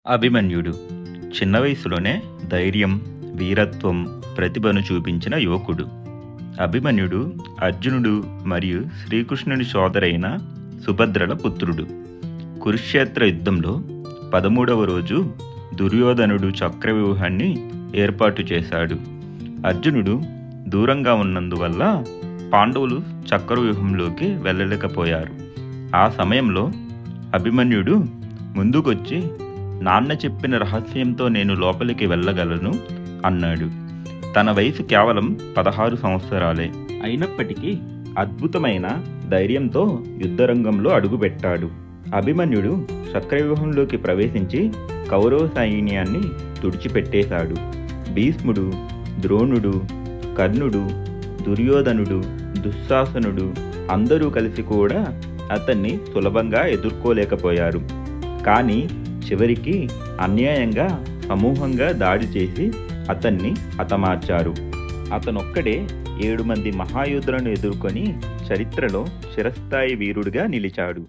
అభిమన్యుడు చిన్న వయసులోనే ధైర్యం, వీరత్వం, ప్రతిభను చూపించిన యువకుడు. అభిమన్యుడు అర్జునుడు మరియు శ్రీకృష్ణుని సోదరైన సుభద్రల పుత్రుడు. కురుక్షేత్ర యుద్ధంలో 13వ రోజు దుర్యోధనుడు చక్రవ్యూహాన్ని ఏర్పాటు చేశాడు. అర్జునుడు దూరంగా ఉన్నందువల్ల పాండవులు చక్రవ్యూహంలోకి వెళ్ళలేకపోయారు. ఆ సమయంలో అభిమన్యుడు ముందుకొచ్చి, నాన్న చెప్పిన రహస్యంతో నేను లోపలికి వెళ్ళగలను అన్నాడు. తన వయసు కేవలం 16 సంవత్సరాలే అయినప్పటికీ అద్భుతమైన ధైర్యంతో యుద్ధరంగంలో అడుగుపెట్టాడు. అభిమన్యుడు చక్రవ్యూహంలోకి ప్రవేశించి కౌరవ సైన్యాన్ని తుడిచిపెట్టేశాడు. భీష్ముడు, ద్రోణుడు, కర్ణుడు, దుర్యోధనుడు, దుశ్శాసనుడు అందరూ కలిసి కూడా అతన్ని సులభంగా ఎదుర్కోలేకపోయారు. కానీ చివరికి అన్యాయంగా సమూహంగా దాడి చేసి అతన్ని హతమార్చారు. అతనొక్కడే 7 మంది మహాయోధులను ఎదుర్కొని చరిత్రలో చిరస్థాయి వీరుడిగా నిలిచాడు.